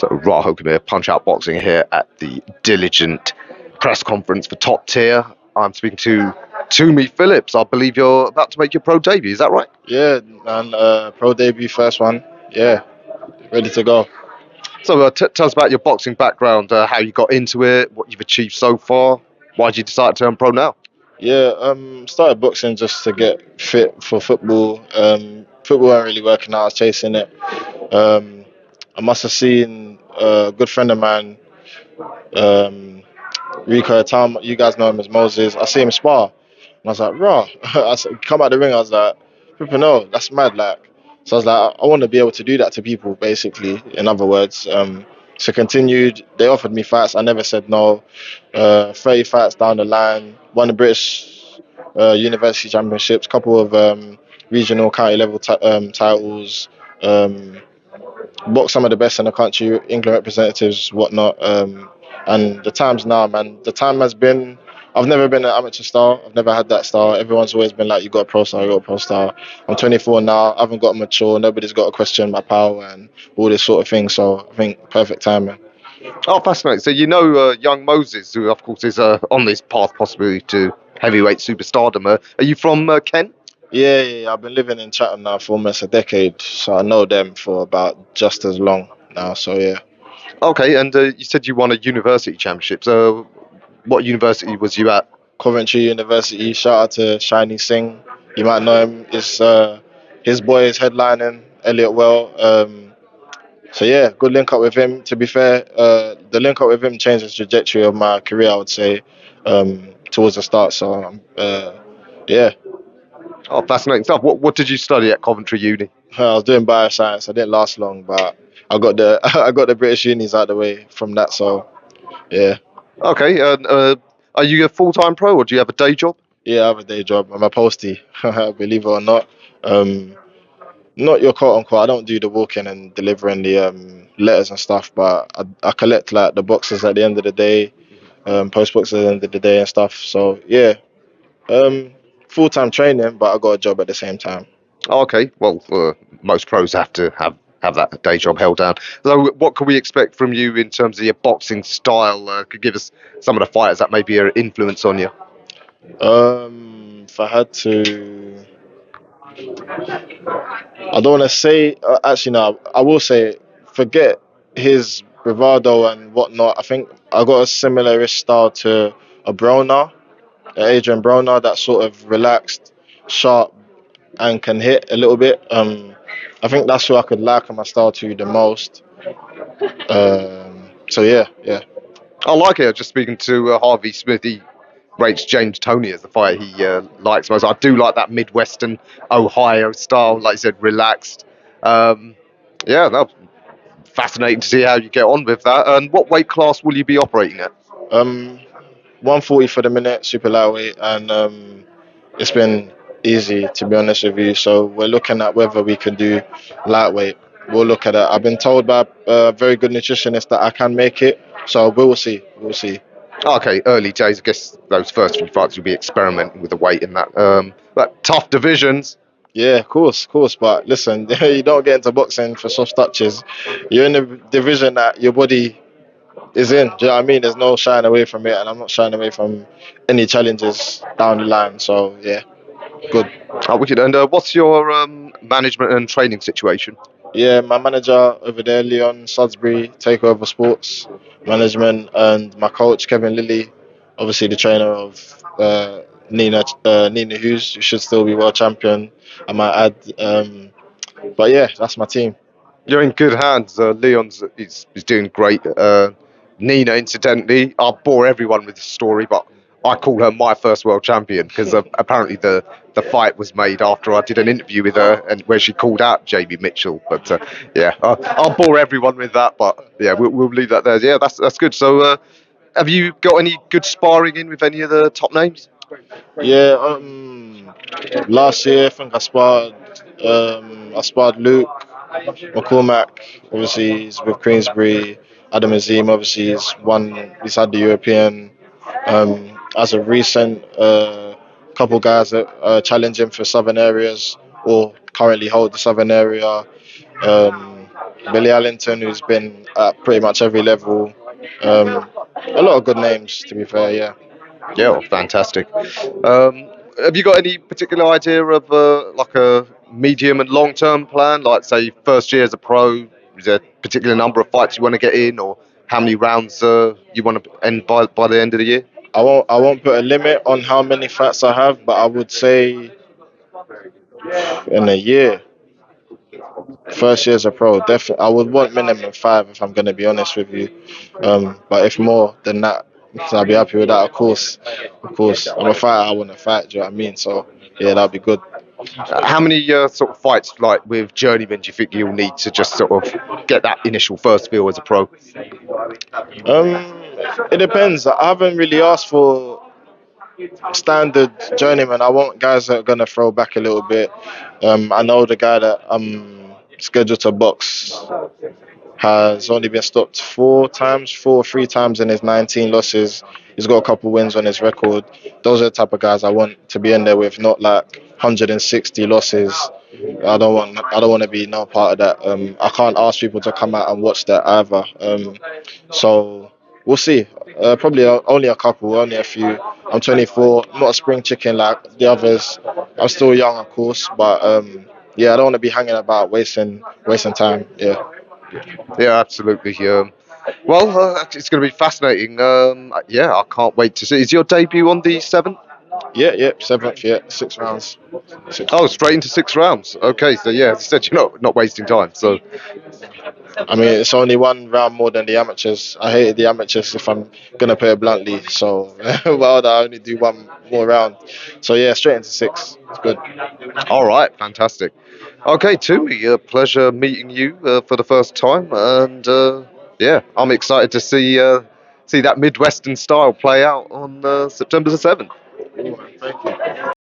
So Rahul Kabir, Punch Out Boxing here at the Diligent press conference for Top Tier. I'm speaking to Tumi Phillips. I believe you're about to make your pro debut. Is that right? Yeah, and pro debut, first one. Yeah, ready to go. So tell us about your boxing background, how you got into it, what you've achieved so far. Why did you decide to turn pro now? Yeah, started boxing just to get fit for football. Football weren't really working out. I was chasing it. Um, I must have seen a good friend of mine, um, Rico Tom. You guys know him as Moses. I see him spar, and I was like, "Raw!" I said, come out the ring. I was like, "People know that's mad." Like, so I was like, "I want to be able to do that to people." Basically, in other words, so continued. They offered me fights. I never said no. 30 fights down the line. Won the British University Championships. Couple of regional county level titles. Um, Boxed some of the best in the country, England representatives, whatnot. And the times now, man, the time has been. I've never been an amateur star. I've never had that star. Everyone's always been like, "You got a pro star, you got a pro star." I'm 24 now. I haven't got mature. Nobody's got to question my power and all this sort of thing. So I think perfect timing. Oh, fascinating. So you know young Moses, who of course is on this path possibly to heavyweight superstardom. Are you from Kent? Yeah. I've been living in Chatham now for almost a decade, so I know them for about just as long now. So yeah. Okay, and you said you won a university championship. So what university was you at? Coventry University. Shout out to Shiny Singh. You might know him. It's his boy is headlining Elliot Well. So yeah, good link up with him. To be fair, the link up with him changed the trajectory of my career. I would say towards the start. So yeah, Oh, fascinating stuff. What did you study at Coventry Uni? I was doing bioscience. I didn't last long, but I got the I got the British unis out of the way from that. So yeah, Okay, and are you a full-time pro or do you have a day job? yeah, I have a day job. I'm a postie, believe it or not. Um, Not your quote unquote. I don't do the walking and delivering the letters and stuff, but I collect like the boxes at the end of the day, post boxes at the end of the day and stuff. So yeah, um, full time training, but I got a job at the same time. Oh, okay, well, most pros have to have that day job held down. So what can we expect from you in terms of your boxing style? Could give us some of the fighters that maybe are influence on you. If I had to, I don't want to say. Actually, no, I will say. Forget his bravado and whatnot. I think I got a similar-ish style to a Broner, Adrian Broner, that sort of relaxed, sharp and can hit a little bit. I think that's who I could liken my style to the most. So yeah. I like it. Just speaking to Harvey Smith, he rates James Toney as the fighter he likes most. I do like that Midwestern Ohio style, like you said, relaxed. Um, yeah, no, fascinating to see how you get on with that. And what weight class will you be operating at? Um, 140 for the minute, super lightweight, and it's been easy to be honest with you. So we're looking at whether we can do lightweight. We'll look at it. I've been told by a very good nutritionist that I can make it. So we'll see. We'll see. Okay, early days. I guess those first few fights you'll be experimenting with the weight in that. But tough divisions. Yeah, of course. But listen, you don't get into boxing for soft touches. You're in a division that your body is in. Do you know what I mean? There's no shying away from it, and I'm not shying away from any challenges down the line. So yeah, good. Oh, wicked. And what's your management and training situation? Yeah, my manager over there, Leon Sudbury, Takeover Sports Management, and my coach Kevin Lilly, obviously the trainer of Nina Hughes, who should still be world champion, I might add. But yeah, that's my team. You're in good hands. Leon's is doing great. Nina, incidentally, I'll bore everyone with the story, but I call her my first world champion because apparently the fight was made after I did an interview with her and where she called out Jamie Mitchell. But yeah, I'll bore everyone with that. But yeah, we'll leave that there. Yeah, that's good. So, have you got any good sparring in with any of the top names? Yeah, last year I think I sparred Luke McCormack. Obviously, he's with Queensbury. Adam Azim, obviously, he's had the European. As of recent, couple guys that are challenging for Southern areas or currently hold the Southern area. Um, Billy Allington, who's been at pretty much every level. A lot of good names, to be fair. Yeah. Yeah, well, fantastic. Have you got any particular idea of like a medium and long term plan? Like, say, first year as a pro, is there a particular number of fights you want to get in, or how many rounds you want to end by the end of the year? I won't put a limit on how many fights I have, but I would say in a year, first year as a pro, definitely I would want minimum five if I'm going to be honest with you. But if more than that, I'll be happy with that. Of course, I'm a fighter. I want to fight. Do you know what I mean? So yeah, that'd be good. How many sort of fights, like with journeyman, do you think you'll need to just sort of get that initial first feel as a pro? Um, it depends. I haven't really asked for standard journeyman. I want guys that are gonna throw back a little bit. I know the guy that I'm scheduled to box has only been stopped 4 times, 3 times in his 19 losses. He's got a couple wins on his record. Those are the type of guys I want to be in there with, not like 160 losses. I don't want to be no part of that. I can't ask people to come out and watch that either. So we'll see. Probably only a couple, only a few. I'm 24. I'm not a spring chicken like the others. I'm still young, of course, but yeah, I don't want to be hanging about wasting time. Yeah. Yeah, absolutely. Well, it's going to be fascinating. Yeah, I can't wait to see. Is your debut on the 7th? Yeah, seventh, yeah, 6 rounds. Six Oh, rounds. straight into 6 rounds. Okay, so yeah, as I said, you're not wasting time. So, I mean, it's only 1 round more than the amateurs. I hated the amateurs if I'm gonna put it bluntly. So why would I only do one more round? So yeah, straight into six. It's good. all right, fantastic. Okay, Tumi, a pleasure meeting you for the first time, and yeah, I'm excited to see that Midwestern style play out on September the 7th. Cool, man. Thank you.